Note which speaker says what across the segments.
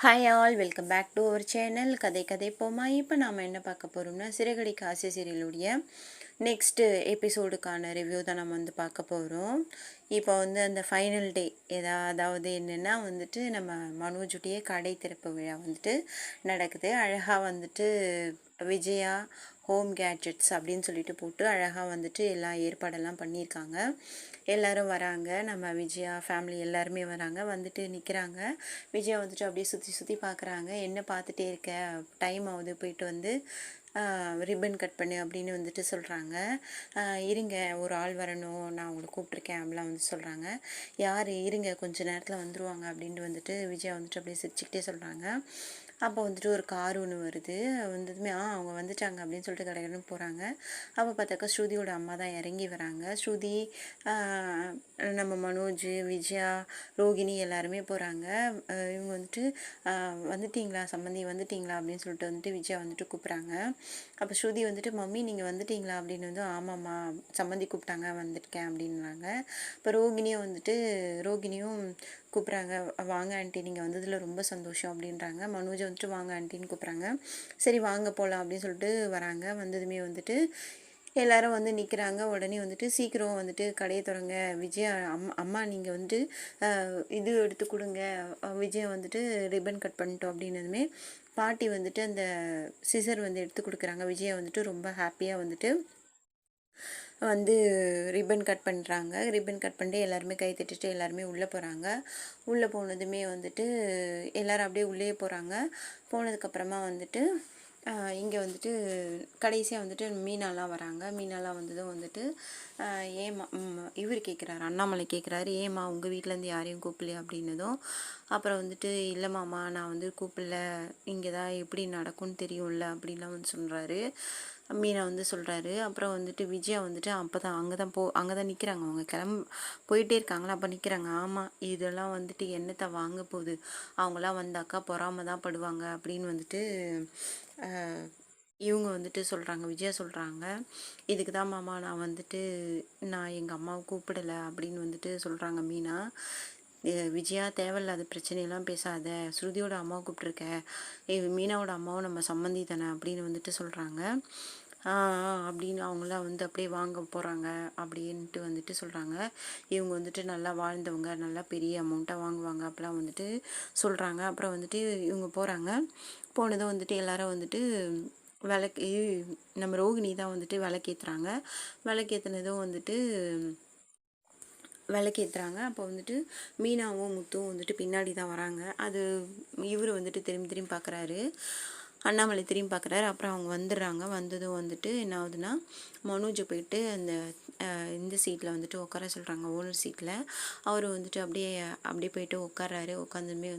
Speaker 1: Hi all welcome back to our channel கதை கதை போமா. இப்போ நாம் என்ன பார்க்க போகிறோம்னா சிறகடிக்க ஆசை சீரியலுடைய நெக்ஸ்ட்டு எபிசோடுக்கான ரிவ்யூ தான் நம்ம பார்க்க போகிறோம். இப்போ அந்த ஃபைனல் டே அதாவது என்னென்னா நம்ம மனோஜுடைய கடை திறப்பு விழா நடக்குது. அழகாக விஜயா ஹோம் கேட்ஜெட்ஸ் அப்படின்னு சொல்லிட்டு போட்டு அழகாக எல்லா ஏற்பாடெல்லாம் பண்ணியிருக்காங்க. எல்லோரும் வராங்க, நம்ம விஜயா ஃபேமிலி எல்லாருமே வராங்க, நிற்கிறாங்க. விஜயா அப்படியே சுற்றி சுற்றி பார்க்குறாங்க. என்ன பார்த்துட்டே இருக்க, டைம் ஆகுது, போயிட்டு ரிப்பன் கட் பண்ணு அப்படின்னு சொல்கிறாங்க. இருங்க, ஒரு ஆள் வரணும், நான் உங்களை கூப்பிட்ருக்கேன் அப்படிலாம் சொல்கிறாங்க. யார், இருங்க கொஞ்சம் நேரத்தில் வந்துடுவாங்க அப்படின்ட்டு விஜயா அப்படியே சிரிச்சுக்கிட்டே சொல்கிறாங்க. அப்போ ஒரு கார் ஒன்று வருது. வந்ததுமே அவங்க வந்துட்டாங்க அப்படின்னு சொல்லிட்டு கடைக்கணும் போகிறாங்க. அப்போ பார்த்தாக்கா ஸ்ருதியோட அம்மா தான் இறங்கி வராங்க. ஸ்ருதி, நம்ம மனோஜ், விஜயா, ரோகிணி எல்லாருமே போகிறாங்க. இவங்க வந்துட்டிங்களா சம்மந்தி, வந்துட்டிங்களா அப்படின்னு சொல்லிட்டு விஜயா கூப்பிட்றாங்க. அப்போ ஸ்ருதி மம்மி நீங்கள் வந்துட்டிங்களா அப்படின்னு ஆமாம்மா சம்மந்தி கூப்பிட்டாங்க வந்துருக்கேன் அப்படின்றாங்க. இப்போ ரோகிணியும் கூப்பிட்றாங்க, வாங்க ஆண்டி நீங்கள் வந்ததில் ரொம்ப சந்தோஷம் அப்படின்றாங்க. மனோஜை வாங்க ஆண்டின்னு கூப்பிட்றாங்க. சரி வாங்க போகலாம் அப்படின்னு சொல்லிட்டு வராங்க. வந்ததுமே எல்லாரும் நிற்கிறாங்க. உடனே சீக்கிரம் கடையை தொடங்க, விஜயா அம்மா நீங்கள் இது எடுத்து கொடுங்க, விஜயா ரிப்பன் கட் பண்ணிட்டோம் அப்படின்னதுமே பாட்டி அந்த சிசர் எடுத்து கொடுக்குறாங்க. விஜயா ரொம்ப ஹாப்பியாக ரிப்பன் கட் பண்ணுறாங்க. ரிப்பன் கட் பண்ணிட்டு எல்லாருமே கை தட்டிட்டு எல்லாருமே உள்ளே போகிறாங்க. உள்ளே போனதுமே எல்லோரும் அப்படியே உள்ளே போகிறாங்க. போனதுக்கப்புறமா இங்கே கடைசியாக மீனாலாம் வராங்க. மீனாலாம் வந்ததும் ஏமா இவர் கேட்குறாரு, அண்ணாமலை கேட்குறாரு, ஏம்மா உங்கள் வீட்டிலேருந்து யாரையும் கூப்பிடலையா அப்படின்னதும் அப்புறம் இல்லை மாமா நான் கூப்பிடல, இங்கே தான் எப்படி நடக்கும்னு தெரியும்ல அப்படின்லாம் சொல்கிறாரு. மீனா சொல்கிறாரு. அப்புறம் விஜயா அப்போ தான் அங்கே தான் நிற்கிறாங்க. அவங்க போயிட்டே இருக்காங்களா, அப்போ நிற்கிறாங்க. ஆமாம், இதெல்லாம் என்னத்தை வாங்க போகுது, அவங்களாம் வந்தாக்கா பொறாம தான் படுவாங்க அப்படின்னு இவங்க சொல்கிறாங்க. விஜயா சொல்கிறாங்க, இதுக்கு தான் மாமா நான் நான் எங்கள் அம்மாவை கூப்பிடலை அப்படின்னு சொல்கிறாங்க மீனா. விஜயா தேவையில்லாத பிரச்சனையெல்லாம் பேசாத, ஸ்ருதியோட அம்மாவை கூப்பிட்ருக்க, மீனாவோட அம்மாவும் நம்ம சம்மந்தி தானே அப்படின்னு சொல்கிறாங்க. அப்படின்னு அவங்களாம் அப்படியே வாங்க போகிறாங்க அப்படின்ட்டு சொல்கிறாங்க. இவங்க நல்லா வாழ்ந்தவங்க, நல்லா பெரிய அமௌண்ட்டாக வாங்குவாங்க அப்படிலாம் சொல்கிறாங்க. அப்புறம் இவங்க போகிறாங்க. போனதும் எல்லாரும் விளக்கு நம்ம ரோகிணி தான் விளக்கேற்றுறாங்க. விளக்கேற்றினதும் விளக்கேற்றுறாங்க. அப்போ மீனாவும் முத்துவும் பின்னாடி தான் வராங்க. அது இவர் திரும்பி திரும்பி பார்க்குறாரு, அண்ணாமலை திரும்பி பார்க்குறாரு. அப்புறம் அவங்க வந்துடுறாங்க. வந்ததும் என்ன ஆகுதுன்னா, மனோஜை போயிட்டு இந்த சீட்டில் உட்கார சொல்கிறாங்க, ஓனர் சீட்டில். அவர் அப்படியே அப்படியே போயிட்டு உட்கார்றாரு. உட்காந்துமே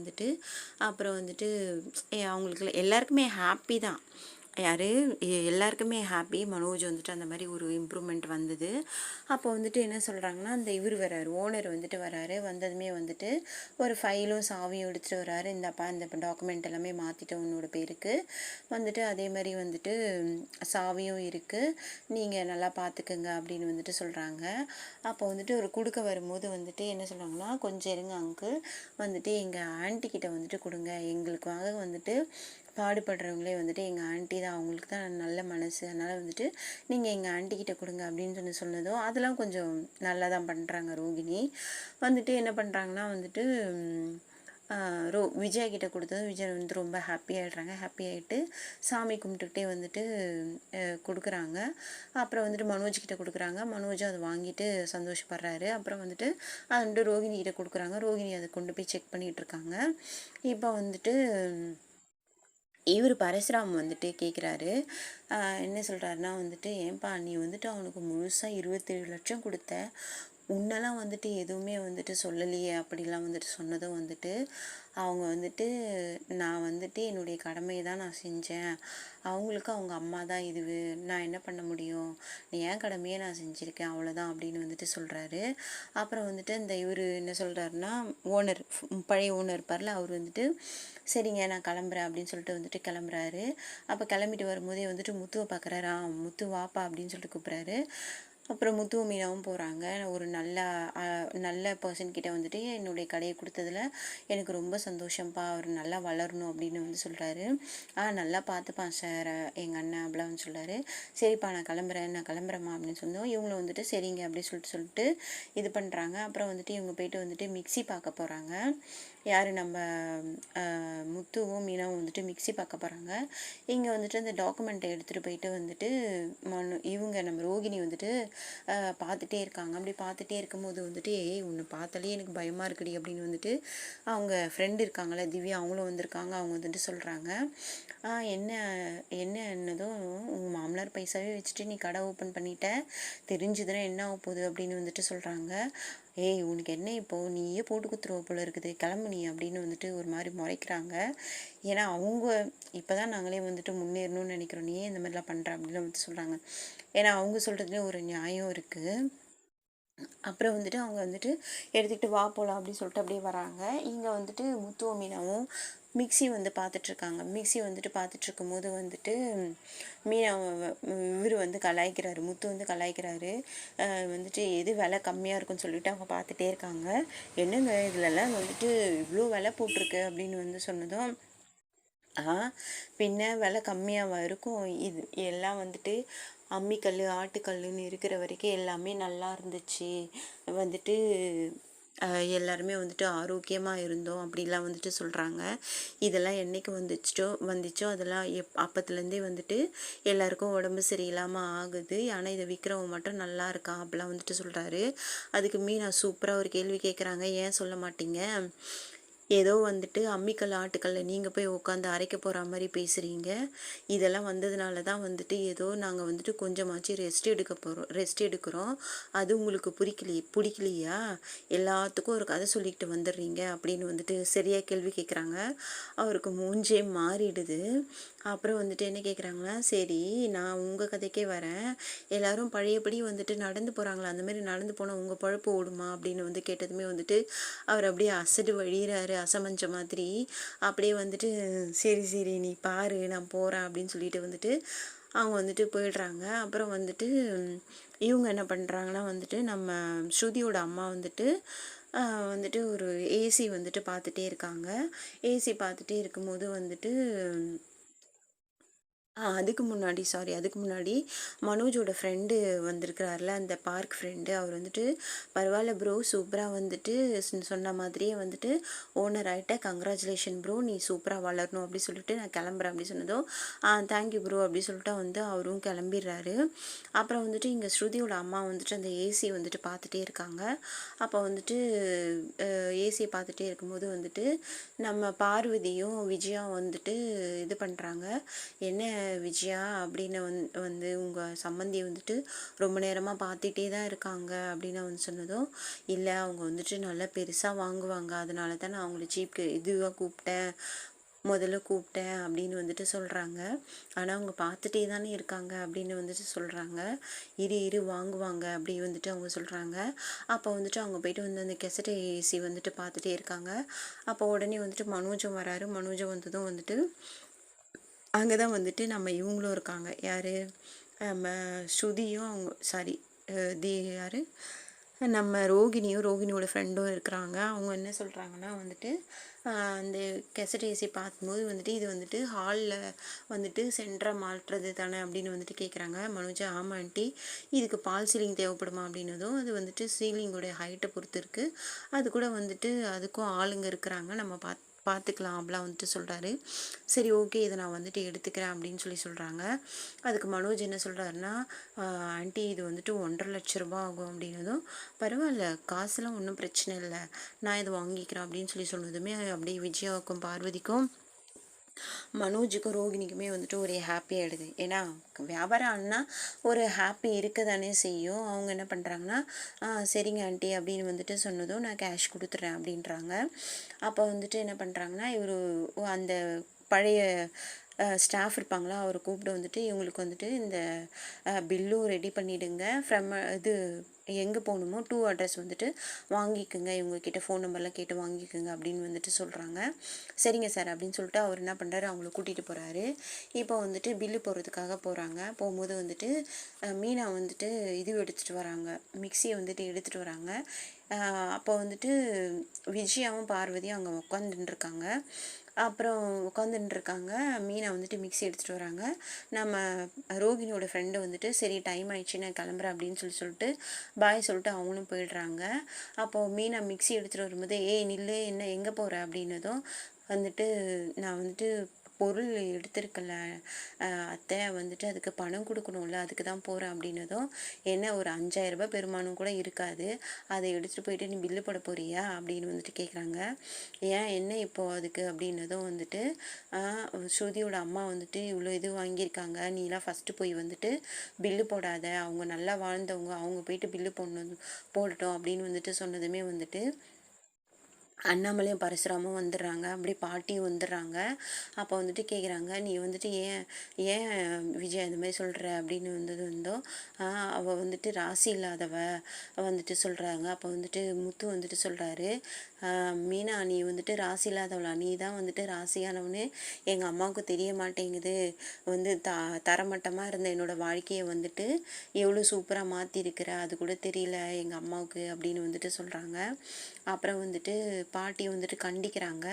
Speaker 1: அப்புறம் அவங்களுக்கு எல்லாருக்குமே ஹாப்பி தான். யார், எல்லாருக்குமே ஹாப்பி. மனோஜ் அந்த மாதிரி ஒரு இம்ப்ரூவ்மெண்ட் வந்தது. அப்போ என்ன சொல்கிறாங்கன்னா, அந்த இவர் வராரு, ஓனர் வராரு. வந்ததுமே ஒரு ஃபைலும் சாவியும் எடுத்துகிட்டு வராரு. இந்தப்பா இந்த டாக்குமெண்ட் எல்லாமே மாற்றிட்டோம் உன்னோட பேருக்கு, அதே மாதிரி சாவியும் இருக்குது, நீங்கள் நல்லா பார்த்துக்குங்க அப்படின்னு சொல்கிறாங்க. அப்போ ஒரு கொடுக்க வரும்போது என்ன சொல்கிறாங்கன்னா, கொஞ்சம் இருங்க அங்கிள், எங்கள் ஆன்ட்டிக்கிட்ட கொடுங்க, எங்களுக்காக பாடுபடுறவங்களே எங்கள் ஆன்ட்டி தான், அவங்களுக்கு தான் நல்ல மனசு, அதனால் நீங்கள் எங்கள் ஆன்ட்டிக்கிட்ட கொடுங்க அப்படின்னு சொன்னதும் அதெல்லாம் கொஞ்சம் நல்லா தான் பண்ணுறாங்க. ரோகிணி என்ன பண்ணுறாங்கன்னா விஜயா கிட்ட கொடுத்ததும் விஜய் ரொம்ப ஹாப்பி ஆகிடுறாங்க. ஹாப்பி ஆகிட்டு சாமி கும்பிட்டுக்கிட்டே கொடுக்குறாங்க. அப்புறம் மனோஜ் கிட்ட கொடுக்குறாங்க. மனோஜும் அதை வாங்கிட்டு சந்தோஷப்படுறாரு. அப்புறம் அதை ரோகிணி கிட்ட கொடுக்குறாங்க. ரோகிணி அதை கொண்டு போய் செக் பண்ணிகிட்டு இருக்காங்க. இப்போ இவர் பரசுராம் கேட்குறாரு, என்ன சொல்கிறாருன்னா ஏன்பா நீ அவனுக்கு முழுசாக 27 லட்சம் கொடுத்த, உன்னெல்லாம் எதுவுமே சொல்லலையே அப்படிலாம் சொன்னதும் அவங்க நான் என்னுடைய கடமையை தான் நான் செஞ்சேன், அவங்களுக்கு அவங்க அம்மா தான் இதுவு, நான் என்ன பண்ண முடியும், என் கடமையை நான் செஞ்சுருக்கேன் அவ்வளோதான் அப்படின்னு சொல்கிறாரு. அப்புறம் இந்த இவர் என்ன சொல்கிறாருன்னா, ஓனர், பழைய ஓனர் இருப்பார்ல, அவர் சரிங்க நான் கிளம்புறேன் அப்படின்னு சொல்லிட்டு கிளம்புறாரு. அப்போ கிளம்பிட்டு வரும்போதே முத்துவை பார்க்குறாரு. முத்து வாப்பா அப்படின்னு சொல்லிட்டு கூப்பிட்றாரு. அப்புறம் முத்துவும் மீனாவும் போகிறாங்க. ஒரு நல்ல பர்சன் கிட்ட வந்துட்டு என்னுடைய கடையை கொடுத்ததுல எனக்கு ரொம்ப சந்தோஷம்ப்பா, அவர் நல்லா வளரணும் அப்படின்னு வந்து சொல்கிறாரு. நல்லா பார்த்துப்பான் சார் எங்கள் அண்ணன் அப்படிலாம் வந்து சொல்கிறாரு. சரிப்பா நான் கிளம்புறேம்மா அப்படின்னு சொன்னோம். இவங்களும் வந்துட்டு சரிங்க அப்படின்னு சொல்லிட்டு இது பண்ணுறாங்க. அப்புறம் வந்துட்டு இவங்க போயிட்டு வந்துட்டு மிக்ஸி பார்க்க போகிறாங்க. யார் நம்ம முத்துவும் மீனாவும் வந்துட்டு மிக்ஸி பார்க்க போகிறாங்க. இங்கே வந்துட்டு அந்த டாக்குமெண்ட்டை எடுத்துகிட்டு போயிட்டு வந்துட்டு இவங்க நம்ம ரோகிணி வந்துட்டு பார்த்துட்டே இருக்காங்க. அப்படி பார்த்துட்டே இருக்கும்போது வந்துட்டு ஒன்று பார்த்தாலே எனக்கு பயமாக இருக்குடி அப்படின்னு வந்துட்டு அவங்க ஃப்ரெண்டு இருக்காங்களே திவ்யா, அவங்களும் வந்திருக்காங்க. அவங்க வந்துட்டு சொல்கிறாங்க, என்ன என்னதும் உங்கள் மாமனார் பைசாவே வச்சுட்டு நீ கடை ஓப்பன் பண்ணிட்ட, தெரிஞ்சுதுன்னா என்ன ஆக போகுது அப்படின்னு வந்துட்டு சொல்கிறாங்க. ஏய் உனக்கு என்ன இப்போது, நீயே போட்டு குத்துருவ போல இருக்குது, கிளம்பு நீ அப்படின்னு வந்துட்டு ஒரு மாதிரி முறைக்கிறாங்க. ஏன்னா அவங்க இப்போ தான் நாங்களே வந்துட்டு முன்னேறணும்னு நினைக்கிறோம், நீ ஏன் இந்த மாதிரிலாம் பண்ணுற அப்படின்னு வந்துட்டு சொல்கிறாங்க. ஏன்னா அவங்க சொல்கிறதுலேயும் ஒரு நியாயம் இருக்குது. அப்புறம் வந்துட்டு அவங்க வந்துட்டு எடுத்துக்கிட்டு வா போகலாம் அப்படின்னு சொல்லிட்டு அப்படியே வராங்க. இங்கே வந்துட்டு முத்துவும் மீனாவும் மிக்ஸி வந்து பார்த்துட்ருக்காங்க. மிக்ஸி வந்துட்டு பார்த்துட்ருக்கும் போது வந்துட்டு மீனா இவர் வந்து கலாய்க்கிறாரு, முத்து வந்து கலாய்க்கிறாரு. வந்துட்டு எது விலை கம்மியாக இருக்குன்னு சொல்லிட்டு அவங்க பார்த்துட்டே இருக்காங்க. என்னங்க இதுலலாம் வந்துட்டு இவ்வளோ விலை போட்டிருக்கு அப்படின்னு வந்து சொன்னதும், பின்ன விலை கம்மியாக இருக்கும், இது எல்லாம் வந்துட்டு அம்மிக்கல் ஆட்டுக்கல்லுன்னு இருக்கிற வரைக்கும் எல்லாமே நல்லா இருந்துச்சு, வந்துட்டு எல்லாருமே வந்துட்டு ஆரோக்கியமாக இருந்தோம் அப்படிலாம் வந்துட்டு சொல்கிறாங்க. இதெல்லாம் என்றைக்கு வந்துச்சோ அதெல்லாம் அப்பத்துலேருந்தே வந்துட்டு எல்லாருக்கும் உடம்பு சரியில்லாமல் ஆகுது. ஆனால் இதை விற்கிறவங்க மட்டும் நல்லா இருக்கான் அப்படிலாம் வந்துட்டு சொல்கிறாரு. அதுக்கு மீனா சூப்பராக ஒரு கேள்வி கேட்குறாங்க, ஏன் சொல்ல மாட்டீங்க, ஏதோ வந்துட்டு அம்மிக்கல் ஆட்டுக்கல்ல நீங்கள் போய் உட்காந்து அரைக்க போகிற மாதிரி பேசுகிறீங்க, இதெல்லாம் வந்ததுனால தான் வந்துட்டு ஏதோ நாங்கள் வந்துட்டு கொஞ்சமாச்சு ரெஸ்ட் எடுக்கிறோம், அது உங்களுக்கு பிடிக்கலையா, எல்லாத்துக்கும் ஒரு கதை சொல்லிக்கிட்டு வந்துடுறீங்க அப்படின்னு வந்துட்டு சரியாக கேள்வி கேட்குறாங்க. அவருக்கு மூஞ்சே மாறிடுது. அப்புறம் வந்துட்டு என்ன கேட்குறாங்கன்னா, சரி நான் உங்கள் கதைக்கே வரேன், எல்லாரும் பழையபடி வந்துட்டு நடந்து போகிறாங்களா, அந்த மாதிரி நடந்து போனால் உங்கள் பழப்பு ஓடுமா அப்படின்னு வந்து கேட்டதுமே வந்துட்டு அவர் அப்படியே அசடு வழிகிறாரு, அசமஞ்ச மாதிரி. அப்படியே வந்துட்டு சரி சரி நீ பாரு நான் போகிறேன் அப்படின்னு சொல்லிட்டு வந்துட்டு அவங்க வந்துட்டு போயிடுறாங்க. அப்புறம் வந்துட்டு இவங்க என்ன பண்ணுறாங்கன்னா வந்துட்டு நம்ம ஸ்ருதியோட அம்மா வந்துட்டு வந்துட்டு ஒரு ஏசி வந்துட்டு பார்த்துட்டே இருக்காங்க. ஏசி பார்த்துட்டே இருக்கும்போது வந்துட்டு அதுக்கு முன்னாடி மனோஜோட ஃப்ரெண்டு வந்திருக்கிறார்ல, அந்த பார்க் ஃப்ரெண்டு, அவர் வந்துட்டு பரவாயில்ல ப்ரோ, சூப்பராக வந்துட்டு சொன்ன மாதிரியே வந்துட்டு ஓனர் ஆகிட்ட, கங்க்ராச்சுலேஷன் ப்ரோ, நீ சூப்பராக வளரணும் அப்படி சொல்லிட்டு நான் கிளம்புறேன் அப்படி சொன்னதும் தேங்க்யூ ப்ரோ அப்படி சொல்லிட்டு வந்து அவரும் கிளம்பிடுறாரு. அப்புறம் வந்துட்டு இங்கே ஸ்ருதியோட அம்மா வந்துட்டு அந்த ஏசி வந்துட்டு பார்த்துட்டே இருக்காங்க. அப்போ வந்துட்டு ஏசியை பார்த்துட்டே இருக்கும்போது வந்துட்டு நம்ம பார்வதியும் விஜயா வந்துட்டு இது பண்ணுறாங்க, என்ன விஜயா அப்படின்னு வந்து உங்கள் சம்மந்தி வந்துட்டு ரொம்ப நேரமாக பார்த்துட்டே தான் இருக்காங்க அப்படின்னு வந்து சொன்னதும், இல்லை அவங்க வந்துட்டு நல்லா பெருசாக வாங்குவாங்க, அதனால தான் நான் அவங்கள இதுவாக முதல்ல கூப்பிட்டேன் அப்படின்னு வந்துட்டு சொல்கிறாங்க. ஆனால் அவங்க பார்த்துட்டே தானே இருக்காங்க அப்படின்னு வந்துட்டு சொல்கிறாங்க. இரு வாங்குவாங்க அப்படி வந்துட்டு அவங்க சொல்கிறாங்க. அப்போ வந்துட்டு அவங்க போயிட்டு வந்து அந்த கெசட் ஏசி வந்துட்டு பார்த்துட்டே இருக்காங்க. அப்போ உடனே வந்துட்டு மனோஜம் வராரு. மனோஜம் வந்ததும் வந்துட்டு அங்கே தான் வந்துட்டு நம்ம இவங்களும் இருக்காங்க, யார் நம்ம ஸ்ருதியும் அவங்க யார் நம்ம ரோகிணியோட ஃப்ரெண்டும் இருக்கிறாங்க. அவங்க என்ன சொல்கிறாங்கன்னா வந்துட்டு அந்த கெசட் ஏசி பார்க்கும்போது வந்துட்டு இது வந்துட்டு ஹாலில் வந்துட்டு சென்டராக மாட்டுறது தானே அப்படின்னு வந்துட்டு கேட்குறாங்க. மனோஜா ஆமாம் ஆண்டி, இதுக்கு பால் சீலிங் தேவைப்படுமா அப்படின்னதும், அது வந்துட்டு சீலிங்கோடைய ஹைட்டை பொறுத்து இருக்குது, அது கூட வந்துட்டு அதுக்கும் ஆளுங்க இருக்கிறாங்க, நம்ம பார்த்துக்கலாம் அப்படிலாம் வந்துட்டு சொல்கிறாரு. சரி ஓகே இதை நான் வந்துட்டு எடுத்துக்கிறேன் அப்படின்னு சொல்கிறாங்க. அதுக்கு மனோஜ் என்ன சொல்கிறாருன்னா, ஆண்டி இது வந்துட்டு 1,50,000 ரூபா ஆகும் அப்படின்னதும், பரவாயில்ல காசுலாம் ஒன்றும் பிரச்சனை இல்லை, நான் இதை வாங்கிக்கிறேன் அப்படின்னு சொன்னதுமே அப்படியே விஜயாவுக்கும் பார்வதிக்கும் மனோஜுக்கும் ரோகிணிக்குமே வந்துட்டு ஒரே ஹாப்பி ஆகிடுது. ஏன்னா வியாபாரம் ஆனால் ஒரு ஹாப்பி இருக்க தானே செய்யும். அவங்க என்ன பண்ணுறாங்கன்னா, சரிங்க ஆண்டி அப்படின்னு வந்துட்டு சொன்னதும் நான் கேஷ் கொடுத்துட்றேன் அப்படின்றாங்க. அப்போ வந்துட்டு என்ன பண்ணுறாங்கன்னா, இவர் அந்த பழைய ஸ்டாஃப் இருப்பாங்களா அவரை கூப்பிட்டு வந்துட்டு இவங்களுக்கு வந்துட்டு இந்த பில்லும் ரெடி பண்ணிவிடுங்க ஃப்ரம் இது எங்கே போகணுமோ 2 அட்ரஸ் வந்துட்டு வாங்கிக்குங்க, இவங்கக்கிட்ட ஃபோன் நம்பர்லாம் கேட்டு வாங்கிக்குங்க அப்படின்னு வந்துட்டு சொல்கிறாங்க. சரிங்க சார் அப்படின்னு சொல்லிட்டு அவர் என்ன பண்ணுறாரு, அவங்கள கூட்டிகிட்டு போகிறாரு. இப்போ வந்துட்டு பில்லு போடுறதுக்காக போகிறாங்க. போகும்போது வந்துட்டு மீனா வந்துட்டு இது எடுத்துகிட்டு வராங்க, மிக்சியை வந்துட்டு எடுத்துகிட்டு வராங்க. அப்போ வந்துட்டு விஜயாவும் பார்வதியும் அங்கே உட்காந்துட்டுருக்காங்க. அப்புறம் உட்காந்துட்டுருக்காங்க. மீனா வந்துட்டு மிக்ஸி எடுத்துகிட்டு வராங்க. நம்ம ரோகிணியோட ஃப்ரெண்டு வந்துட்டு சரி டைம் ஆயிடுச்சு நான் கிளம்புறேன் அப்படின்னு சொல்லிட்டு பாய் சொல்லிட்டு அவங்களும் போயிடுறாங்க. அப்போது மீனா மிக்ஸி எடுத்துகிட்டு வரும்போது ஏய் நில்லு, என்ன எங்கே போகிற அப்படின்னதும் வந்துட்டு நான் வந்துட்டு பொருள் எடுத்திருக்கல அத்தை, வந்துட்டு அதுக்கு பணம் கொடுக்கணும்ல, அதுக்கு தான் போகிறேன் அப்படின்னதும் என்ன ஒரு 5000 ரூபாய் பெருமானம் கூட இருக்காது, அதை எடுத்துகிட்டு போயிட்டு நீ பில்லு போட போறியா அப்படின்னு வந்துட்டு கேட்குறாங்க. ஏன் என்ன இப்போ அதுக்கு அப்படின்னதும் வந்துட்டு ஸ்ருதியோட அம்மா வந்துட்டு இவ்வளோ இது வாங்கியிருக்காங்க, நீலாம் ஃபஸ்ட்டு போய் வந்துட்டு பில்லு போடாத, அவங்க நல்லா வாழ்ந்தவங்க, அவங்க போயிட்டு பில்லு போடட்டும் அப்படின்னு வந்துட்டு சொன்னதுமே வந்துட்டு அண்ணாமலையும் பரசுராமும் வந்துடுறாங்க. அப்படி பாட்டியும் வந்துடுறாங்க. அப்போ வந்துட்டு கேட்குறாங்க, நீ வந்துட்டு ஏன் ஏன் விஜய் அந்த மாதிரி சொல்கிற அப்படின்னு வந்தோம். அவள் வந்துட்டு ராசி இல்லாதவ வந்துட்டு சொல்கிறாங்க. அப்போ வந்துட்டு முத்து வந்துட்டு சொல்கிறாரு, மீனா நீ வந்துட்டு ராசி இல்லாதவளா, நீ தான் வந்துட்டு ராசியானவனு எங்கள் அம்மாவுக்கு தெரிய மாட்டேங்குது, வந்து தரமட்டமாக இருந்த என்னோடய வாழ்க்கையை வந்துட்டு எவ்வளோ சூப்பராக மாற்றிருக்கிற அது கூட தெரியல எங்கள் அம்மாவுக்கு அப்படின்னு வந்துட்டு சொல்கிறாங்க. அப்புறம் வந்துட்டு பாட்டி வந்துட்டு கண்டிக்கிறாங்க.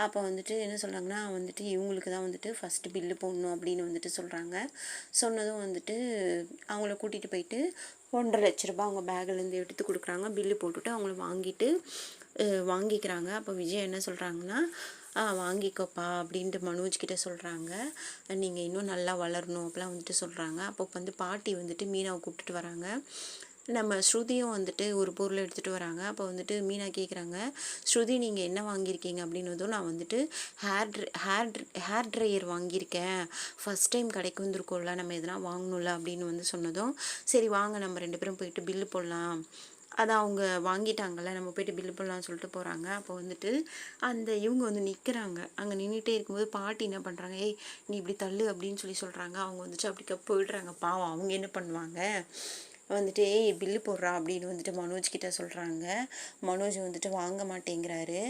Speaker 1: அப்போ வந்துட்டு என்ன சொல்கிறாங்கன்னா வந்துட்டு இவங்களுக்கு தான் வந்துட்டு ஃபஸ்ட்டு பில்லு போடணும் அப்படின்னு வந்துட்டு சொல்கிறாங்க. சொன்னதும் வந்துட்டு அவங்கள கூட்டிகிட்டு போயிட்டு 1,50,000 ரூபாய் அவங்க பேக்லேருந்து எடுத்து கொடுக்குறாங்க. பில்லு போட்டுவிட்டு அவங்கள வாங்கிக்கிறாங்க. அப்போ விஜய் என்ன சொல்கிறாங்கன்னா வாங்கிக்கோப்பா அப்படின்ட்டு மனோஜ்கிட்ட சொல்கிறாங்க, நீங்கள் இன்னும் நல்லா வளரணும் அப்படிலாம் வந்துட்டு சொல்கிறாங்க. அப்போ வந்து பாட்டி வந்துட்டு மீனாவை கூப்பிட்டுட்டு வராங்க. நம்ம ஸ்ருதியும் வந்துட்டு ஒரு பொருள் எடுத்துகிட்டு வராங்க. அப்போ வந்துட்டு மீனா கேட்குறாங்க, ஸ்ருதி நீங்கள் என்ன வாங்கியிருக்கீங்க அப்படின்னதும் நான் வந்துட்டு ஹேர் ட்ரையர் வாங்கியிருக்கேன், ஃபஸ்ட் டைம் கடைக்கு வந்திருக்கோம்ல, நம்ம எதனா வாங்கணும்ல அப்படின்னு வந்து சொன்னதும் சரி வாங்க நம்ம 2 பேரும் போயிட்டு பில்லு போடலாம், அதான் அவங்க வாங்கிட்டாங்கல்ல நம்ம போயிட்டு பில்லு போடலாம்னு சொல்லிட்டு போகிறாங்க. அப்போ வந்துட்டு இவங்க வந்து நிற்கிறாங்க. அங்கே நின்றுட்டே இருக்கும்போது பாட்டி என்ன பண்ணுறாங்க, ஏய் நீ இப்படி தள்ளு அப்படின்னு சொல்கிறாங்க. அவங்க வந்துட்டு அப்படி போயிடுறாங்க. பாவம் அவங்க என்ன பண்ணுவாங்க, வந்துட்டு ஏய் பில்லு போடுறா அப்படின்னு வந்துட்டு மனோஜ் கிட்ட சொல்கிறாங்க. மனோஜ் வந்துட்டு வாங்க மாட்டேங்கிறாரு.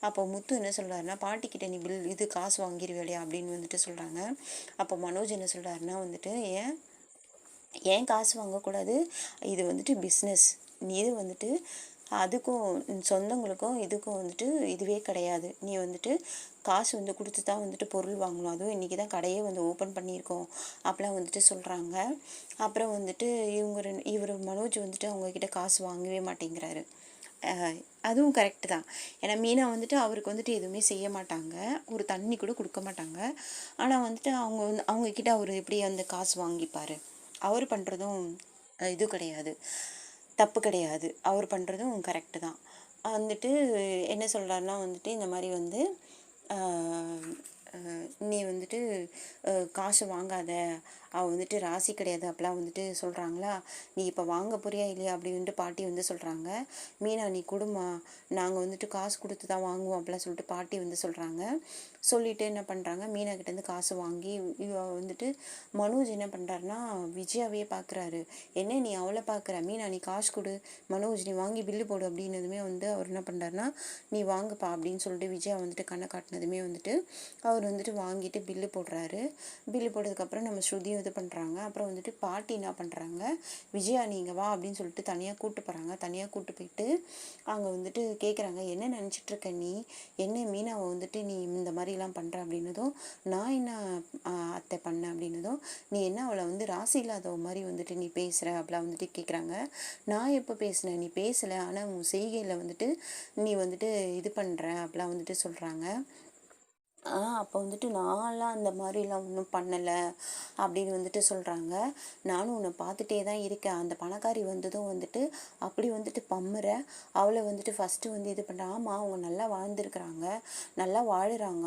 Speaker 1: அப்போ முத்து என்ன சொல்கிறாருன்னா, பாட்டிக்கிட்ட நீ இது காசு வாங்கிடுவேலையா அப்படின்னு வந்துட்டு சொல்கிறாங்க. அப்போ மனோஜ் என்ன சொல்கிறாருன்னா வந்துட்டு ஏன் காசு வாங்கக்கூடாது, இது வந்துட்டு பிஸ்னஸ், நீ இது வந்துட்டு அதுக்கும் சொந்தங்களுக்கும் இதுக்கும் வந்துட்டு இதுவே கிடையாது, நீ வந்துட்டு காசு வந்து கொடுத்து தான் வந்துட்டு பொருள் வாங்கணும், அதுவும் இன்றைக்கி தான் கடையே வந்து ஓப்பன் பண்ணியிருக்கோம் அப்படிலாம் வந்துட்டு சொல்கிறாங்க. அப்புறம் வந்துட்டு இவர் மனோஜ் வந்துட்டு அவங்கக்கிட்ட காசு வாங்கவே மாட்டேங்கிறாரு. அதுவும் கரெக்டு தான். ஏன்னா மீனா வந்துட்டு அவருக்கு வந்துட்டு எதுவுமே செய்ய மாட்டாங்க, ஒரு தண்ணி கூட கொடுக்க மாட்டாங்க. ஆனால் வந்துட்டு அவங்கக்கிட்ட அவர் எப்படி அந்த காசு வாங்கிப்பார், அவர் பண்ணுறதும் இது கிடையாது, தப்பு கிடையாது, அவர் பண்ணுறதும் கரெக்டு தான். வந்துட்டு என்ன சொல்கிறாருன்னா வந்துட்டு இந்த மாதிரி வந்து நீ வந்துட்டு காசு வாங்காத, அவள் வந்துட்டு ராசி கிடையாது அப்படிலாம் வந்துட்டு சொல்கிறாங்களா, நீ இப்போ வாங்க போறியா இல்லையா அப்படின்ட்டு பாட்டி வந்து சொல்கிறாங்க. மீனா நீ கொடுமா, நாங்கள் வந்துட்டு காசு கொடுத்து தான் வாங்குவோம் அப்படிலாம் சொல்லிட்டு பாட்டி வந்து சொல்கிறாங்க. சொல்லிவிட்டு என்ன பண்ணுறாங்க, மீனா கிட்டேருந்து காசு வாங்கி வந்துட்டு மனோஜ் என்ன பண்ணுறாருன்னா விஜயாவே பார்க்குறாரு. என்ன நீ அவளை பார்க்குற, மீனா நீ காசு கொடு, மனோஜ் நீ வாங்கி பில்லு போடு அப்படின்னதுமே வந்து அவர் என்ன பண்ணுறாருன்னா நீ வாங்குப்பா அப்படின்னு சொல்லிட்டு விஜயா வந்துட்டு கண்ணை காட்டினதுமே வந்துட்டு அவர் வந்துட்டு வாங்கிட்டு பில்லு போடுறாரு. பில்லு போட்டதுக்கப்புறம் நம்ம ஸ்ருதியும் இது பண்ணுறாங்க. அப்புறம் வந்துட்டு பாட்டி என்ன பண்ணுறாங்க, விஜயா நீங்கள் வா அப்படின்னு சொல்லிட்டு தனியாக கூப்பிட்டு போகிறாங்க. தனியாக கூப்பிட்டு போயிட்டு அங்கே வந்துட்டு கேட்குறாங்க, என்ன நினச்சிட்ருக்க நீ, என்ன மீனாவை வந்துட்டு நீ இந்த மாதிரிலாம் பண்ணுற அப்படின்னதும் நான் என்ன அத்தை பண்ணேன் அப்படின்னதும் நீ என்ன அவளை வந்து ராசி இல்லாத மாதிரி வந்துட்டு நீ பேசுகிற அப்படிலாம் வந்துட்டு கேட்குறாங்க. நான் எப்போ பேசுனேன், நீ பேசலை, ஆனால் உன் செய்கையில் வந்துட்டு நீ வந்துட்டு இது பண்ணுற அப்படிலாம் வந்துட்டு சொல்கிறாங்க. அப்போ வந்துட்டு நான்லாம் அந்த மாதிரிலாம் ஒன்றும் பண்ணலை அப்படின்னு வந்துட்டு சொல்கிறாங்க. நானும் உன்னை பார்த்துட்டே தான் இருக்கேன், அந்த பணக்காரி வந்ததும் வந்துட்டு அப்படி வந்துட்டு பம்முற, அவளை வந்துட்டு ஃபஸ்ட்டு வந்து இது பண்ணுறேன். ஆமாம் அவங்க நல்லா வாழ்ந்துருக்குறாங்க, நல்லா வாழுறாங்க,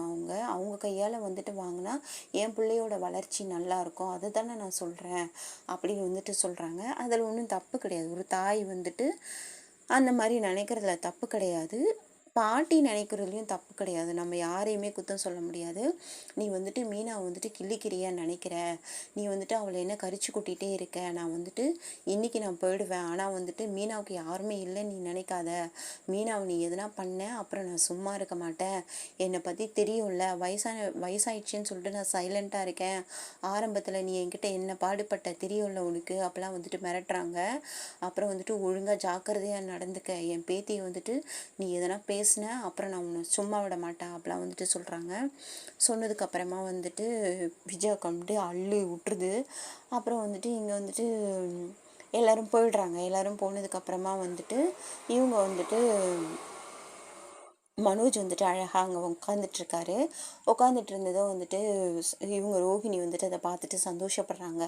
Speaker 1: அவங்க கையால் வந்துட்டு வாங்கினா என் பிள்ளையோட வளர்ச்சி நல்லாயிருக்கும், அதை தானே நான் சொல்கிறேன் அப்படின்னு வந்துட்டு சொல்கிறாங்க. அதில் ஒன்றும் தப்பு கிடையாது, ஒரு தாய் வந்துட்டு அந்த மாதிரி நினைக்கிறதுல தப்பு கிடையாது. பாட்டி நினைக்கிறதுலையும் தப்பு கிடையாது. நம்ம யாரையுமே குத்தம் சொல்ல முடியாது. நீ வந்துட்டு மீனாவை வந்துட்டு கிள்ளிக்கிறியான்னு நினைக்கிற. நீ வந்துட்டு அவளை என்ன கரிச்சு கொட்டிகிட்டே இருக்க. நான் வந்துட்டு இன்னைக்கு நான் போயிடுவேன். ஆனால் வந்துட்டு மீனாவுக்கு யாருமே இல்லைன்னு நீ நினைக்காத. மீனாவை நீ எதுனா பண்ண அப்புறம் நான் சும்மா இருக்க மாட்டேன். என்னை பற்றி தெரியும்ல, வயசாயிடுச்சுன்னு சொல்லிட்டு நான் சைலண்ட்டாக இருக்கேன். ஆரம்பத்தில் நீ என்கிட்ட என்ன பாடுபட்ட தெரியும்ல உனக்கு, அப்போலாம் வந்துட்டு மிரட்டுறாங்க. அப்புறம் வந்துட்டு ஒழுங்காக ஜாக்கிரதையாக நடந்துக்க. என் பேத்தியை வந்துட்டு நீ எதனா பேசின அப்புறம் நான் உன்னை சும்மா விட மாட்டேன் அப்படிலாம் வந்துட்டு சொல்கிறாங்க. சொன்னதுக்கப்புறமா வந்துட்டு விஜயா கம்ட்டு அள்ளு விட்டுருது. அப்புறம் வந்துட்டு இங்கே வந்துட்டு எல்லோரும் போயிடுறாங்க. எல்லோரும் போனதுக்கப்புறமா வந்துட்டு இவங்க வந்துட்டு மனோஜ் வந்துட்டு அழகாக அங்கே உட்காந்துட்ருக்காரு. உட்காந்துட்டு இருந்ததும் வந்துட்டு இவங்க ரோஹிணி வந்துட்டு அதை பார்த்துட்டு சந்தோஷப்படுறாங்க.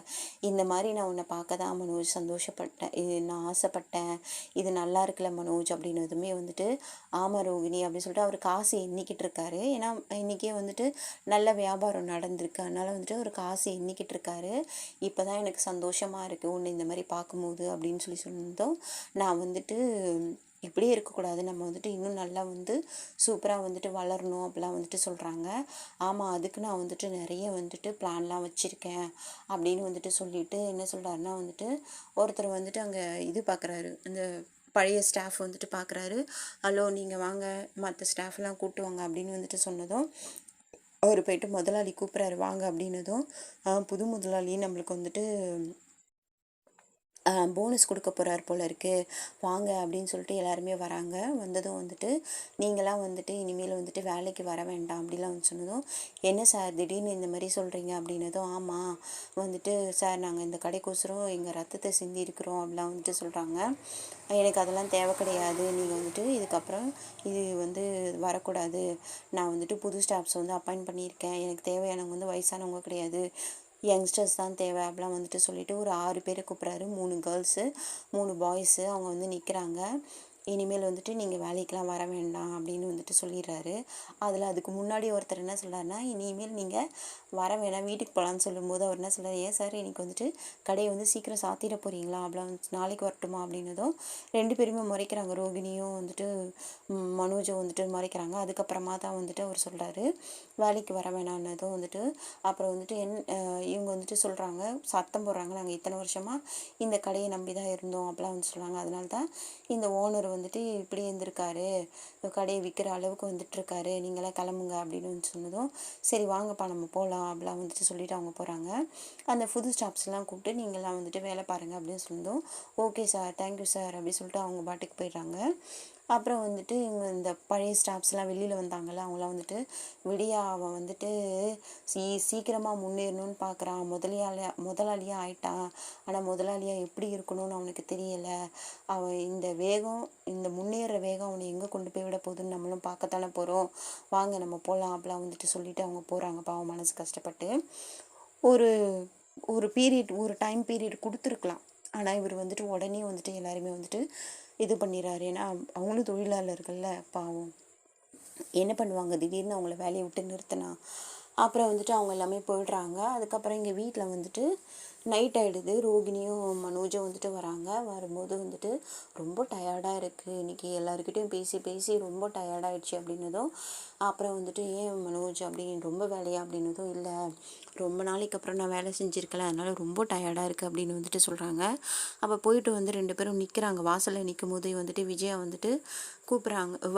Speaker 1: இந்த மாதிரி நான் உன்னை பார்க்க தான் மனோஜ் சந்தோஷப்பட்டேன், இது நான் ஆசைப்பட்டேன், இது நல்லா இருக்குல்ல மனோஜ் அப்படின்னதுமே வந்துட்டு ஆமாம் ரோஹிணி அப்படின்னு சொல்லிட்டு அவர் காசு எண்ணிக்கிட்டு இருக்காரு. ஏன்னா இன்றைக்கே வந்துட்டு நல்ல வியாபாரம் நடந்திருக்கு, அதனால் வந்துட்டு அவர் காசு எண்ணிக்கிட்டு இருக்காரு. இப்போ தான் எனக்கு சந்தோஷமாக இருக்குது உன்னை இந்த மாதிரி பார்க்கும்போது அப்படின்னு சொன்னதும் நான் வந்துட்டு இப்படியே இருக்கக்கூடாது, நம்ம வந்துட்டு இன்னும் நல்லா வந்து சூப்பராக வந்துட்டு வளரணும் அப்படிலாம் வந்துட்டு சொல்கிறாங்க. ஆமாம், அதுக்கு நான் வந்துட்டு நிறைய வந்துட்டு பிளான்லாம் வச்சுருக்கேன் அப்படின்னு வந்துட்டு சொல்லிட்டு என்ன சொல்கிறாருன்னா வந்துட்டு ஒருத்தர் வந்துட்டு அங்கே இது பார்க்குறாரு, அந்த பழைய ஸ்டாஃப் வந்துட்டு பார்க்குறாரு. ஹலோ நீங்கள் வாங்க, மற்ற ஸ்டாஃப்லாம் கூட்டுவாங்க அப்படின்னு வந்துட்டு சொன்னதும் அவர் போயிட்டு முதலாளி கூப்பிட்றாரு வாங்க அப்படின்னதும் புது முதலாளி நம்மளுக்கு வந்துட்டு போனஸ் கொடுக்க போகிறார் போல இருக்குது, வாங்க அப்படின்னு சொல்லிட்டு எல்லாருமே வராங்க. வந்ததும் வந்துட்டு நீங்களாம் வந்துட்டு இனிமேல் வந்துட்டு வேலைக்கு வர வேண்டாம் அப்படிலாம் வந்து சொன்னதும் என்ன சார் திடீர்னு இந்த மாதிரி சொல்கிறீங்க அப்படின்னதும் ஆமாம் வந்துட்டு சார் நாங்கள் இந்த கடைக்கோசரம் எங்கள் ரத்தத்தை சிந்தி இருக்கிறோம் அப்படிலாம் வந்துட்டு சொல்கிறாங்க. எனக்கு அதெல்லாம் தேவை கிடையாது, நீங்கள் வந்துட்டு இதுக்கப்புறம் இது வந்து வரக்கூடாது, நான் வந்துட்டு புது ஸ்டாஃப்ஸ் வந்து அப்பாயிண்ட் பண்ணியிருக்கேன், எனக்கு தேவையானவங்க வந்து வயசானவங்க கிடையாது, யங்ஸ்டர்ஸ் தான் தேவை அப்படிலாம் வந்துட்டு சொல்லிவிட்டு ஒரு 6 பேரை கூப்பிட்றாரு. 3 கேர்ள்ஸு 3 பாய்ஸு அவங்க வந்து நிற்கிறாங்க. இனிமேல் வந்துட்டு நீங்கள் வேலைக்கெலாம் வர வேண்டாம் அப்படின்னு வந்துட்டு சொல்லிடுறாரு. அதில் அதுக்கு முன்னாடி ஒருத்தர் என்ன சொல்கிறாருன்னா இனிமேல் நீங்கள் வர வேணாம் வீட்டுக்கு போகலான்னு சொல்லும்போது அவர் என்ன சொல்கிறார், ஏன் சார் இன்னைக்கு வந்துட்டு கடையை வந்து சீக்கிரம் சாத்திட போகிறீங்களா அப்படிலாம் நாளைக்கு வரட்டுமா அப்படின்னதும் 2 பேருமே முறைக்கிறாங்க. ரோகிணியும் வந்துட்டு மனோஜை வந்துட்டு முறைக்கிறாங்க. அதுக்கப்புறமா தான் வந்துட்டு அவர் சொல்கிறாரு வேலைக்கு வர வேணான்னதும் வந்துட்டு அப்புறம் வந்துட்டு இவங்க வந்துட்டு சொல்கிறாங்க, சத்தம் போடுறாங்க, நாங்கள் இத்தனை வருஷமாக இந்த கடையை நம்பி தான் இருந்தோம் அப்படிலாம் வந்து சொல்கிறாங்க. அதனால தான் இந்த ஓனர் வந்துட்டு இப்படி இருந்திருக்காரு, கடையை விற்கிற அளவுக்கு வந்துட்டுருக்காரு, நீங்களாம் கிளம்புங்க அப்படின்னு வந்து சொன்னதும் சரி வாங்கப்பா நம்ம போகலாம் அப்படிலாம் வந்துட்டு சொல்லிவிட்டு அவங்க போகிறாங்க. அந்த புது ஸ்டாஃப்ஸ்லாம் கூப்பிட்டு நீங்களாம் வந்துட்டு வேலை பாருங்கள் அப்படின்னு சொன்னதும் ஓகே சார் தேங்க்யூ சார் அப்படின்னு சொல்லிட்டு அவங்க பாட்டுக்கு போயிடுறாங்க. அப்புறம் வந்துட்டு இவங்க இந்த பழைய ஸ்டாஃப்ஸ்லாம் வெளியில் வந்தாங்கள்ல, அவங்களாம் வந்துட்டு விடியா அவன் வந்துட்டு சீக்கிரமாக முன்னேறணும்னு பார்க்குறான், முதலாளியாக ஆயிட்டான், ஆனால் முதலாளியாக எப்படி இருக்கணும்னு அவனுக்கு தெரியலை, அவன் இந்த வேகம் இந்த முன்னேற வேகம் அவனை எங்கே கொண்டு போய் விட போகுதுன்னு நம்மளும் பார்க்கத்தானே போகிறோம், வாங்க நம்ம போகலாம் அப்படிலாம் வந்துட்டு சொல்லிட்டு அவங்க போகிறாங்க. பாவம் மனசு கஷ்டப்பட்டு ஒரு ஒரு பீரியட் ஒரு டைம் பீரியட் கொடுத்துருக்கலாம். ஆனால் இவர் வந்துட்டு உடனே வந்துட்டு எல்லாருமே வந்துட்டு இது பண்ணிடுறாரு. ஏன்னா அவங்களும் தொழிலாளர்கள்ல பாவம் என்ன பண்ணுவாங்க, திடீர்னு அவங்கள வேலையை விட்டு நிறுத்தினா. அப்புறம் வந்துட்டு அவங்க எல்லாமே போயிடுறாங்க. அதுக்கப்புறம் இங்கே வீட்டில் வந்துட்டு நைட் ஆகிடுது. ரோகிணியும் மனோஜும் வந்துட்டு வராங்க. வரும்போது வந்துட்டு ரொம்ப டயர்டாக இருக்குது, இன்றைக்கி எல்லாருக்கிட்டையும் பேசி பேசி ரொம்ப டயர்டாகிடுச்சு அப்படின்னதும் அப்புறம் வந்துட்டு ஏன் மனோஜ் அப்படின்னு ரொம்ப வேலையா அப்படின்னதும் இல்லை ரொம்ப நாளைக்கு அப்புறம் நான் வேலை செஞ்சுருக்கல அதனால் ரொம்ப டயர்டாக இருக்குது அப்படின்னு வந்துட்டு சொல்கிறாங்க. அப்போ போயிட்டு வந்து 2 பேரும் நிற்கிறாங்க. வாசலில் நிற்கும் போதே வந்துட்டு விஜயா வந்துட்டு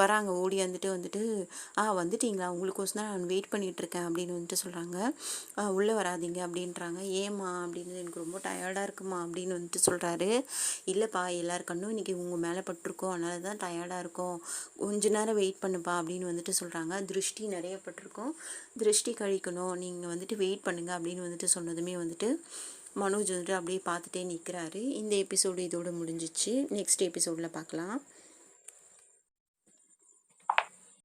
Speaker 1: வராங்க ஓடி வந்துட்டு வந்துட்டிங்களா, உங்களுக்கோசம் தான் நான் வெயிட் பண்ணிகிட்ருக்கேன் அப்படின்னு வந்துட்டு சொல்கிறாங்க. உள்ளே வராதிங்க அப்படின்றாங்க. ஏம்மா அப்படின்னு எனக்கு ரொம்ப டயர்டாக இருக்குமா அப்படின்னு வந்துட்டு சொல்கிறாரு. இல்லைப்பா எல்லார் கண்ணும் இன்றைக்கி உங்கள் மேலே பட்டிருக்கோம், அதனால தான் டயர்டாக இருக்கும், கொஞ்ச நேரம் வெயிட் பண்ணுப்பா அப்படின்னு வந்துட்டு சொல்கிறாங்க. திருஷ்டி நிறைய பட்டிருக்கோம், திருஷ்டி கழிக்கணும், நீங்கள் வந்துட்டு வெயிட் பண்ணுங்க அப்படின்னு வந்துட்டு சொன்னதுமே வந்துட்டு மனோஜ் வந்துட்டு அப்படியே பார்த்துட்டே நிற்கிறாரு. இந்த எபிசோடு இதோடு முடிஞ்சிச்சு. நெக்ஸ்ட் எபிசோடில் பார்க்கலாம்.